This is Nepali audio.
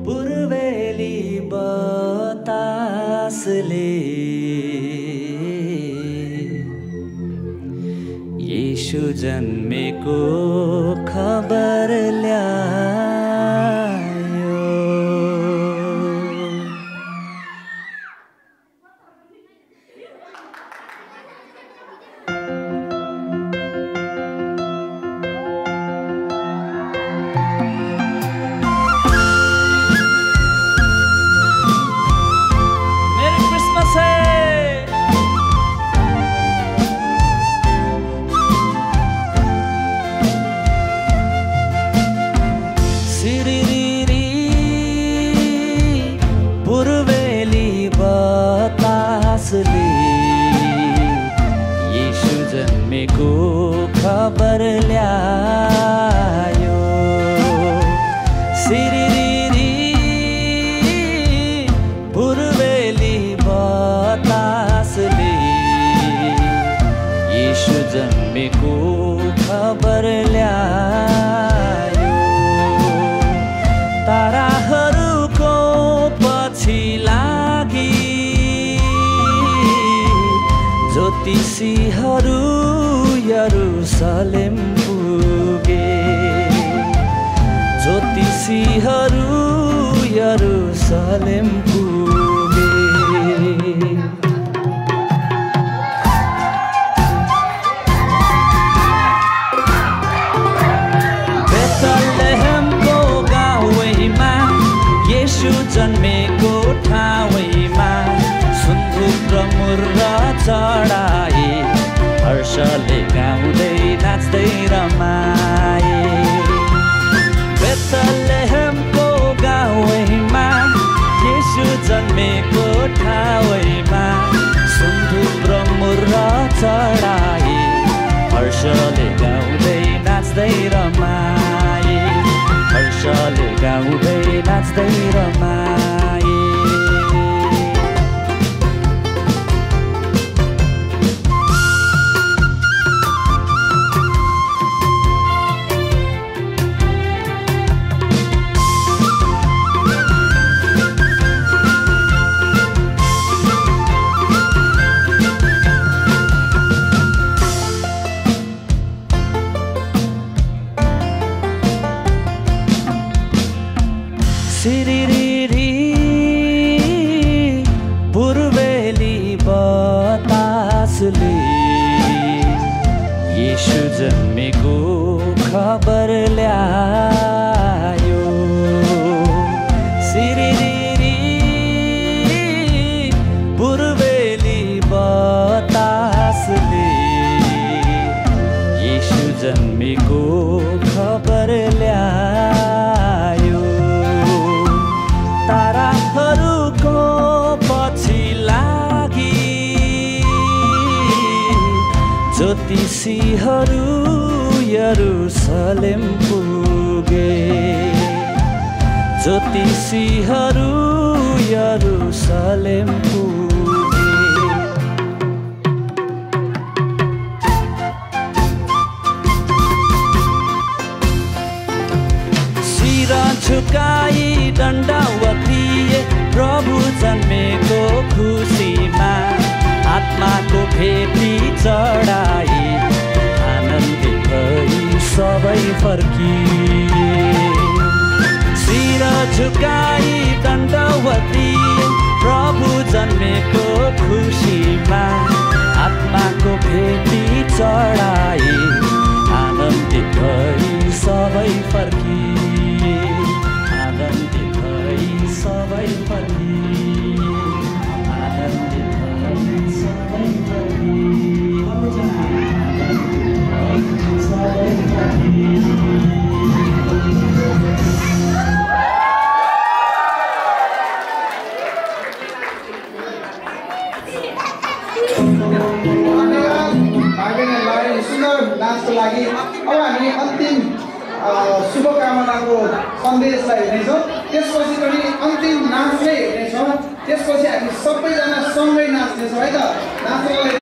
पूर्वेली बतासले यीशु जन्मेको खबर ल्यायो। मेरी क्रिसमस है। सिरिरी पूर्वेली बतासले यीशु जन्मेको खबर ल्यायो। सिरिरी पूर्वेली बतासले यीशु जन्मेको खबर ल्यायो। ताराहरूको पछि लागि ज्योतिषीहरू यरुशलेम पुगे। ज्योतिषीहरू यरुशलेम पुगे। बेथलेहेमको गाउँमा यीशु जन्मेको ठाउँमा सुन्दुक र मुर्र चढाए। हर्षले गाउँदै नाच्दै रमाए। बेथलेहेमको गाउँमा यीशु जन्मेको ठाउँमा सुन्दुक र मुर्र चढाए। हर्षले गाउँदै नाच्दै रमाए। हर्षले गाउँदै नाच्दै रमाए। सिरिरी पूर्वेली बतासले यीशु जन्मेको खबर ल्यायो। सिरिरी पूर्वेली बतासले यीशु जन्मेको खबर ल्यायो। ताराहरूको पछि लागि ज्योतिषीहरू यरुशलेम पुगे। ज्योतिषीहरू यरुशलेम पुगे। शिर झुकाई दण्डवतीए प्रभु जन्मेको खुसीमा आत्माको भेटी चढाए। आनन्दित भई सबै फर्किए। शिर झुकाई दण्डवतीए प्रभु जन्मेको खुसीमा आत्माको भेटी चढाए। आनन्दित भई सबै फर्किए। आनन्दित भई सबै फर्किए। आनन्दित भई सबै सुन्दर डान्सको लागि अब हामी अन्तिम शुभकामनाको सन्देशलाई हेर्नेछौँ। त्यसपछि पनि अन्तिम नाच नै हेर्नेछौँ। त्यसपछि हामी सबैजना सँगै नाच्नेछौँ है त। नाच्नलाई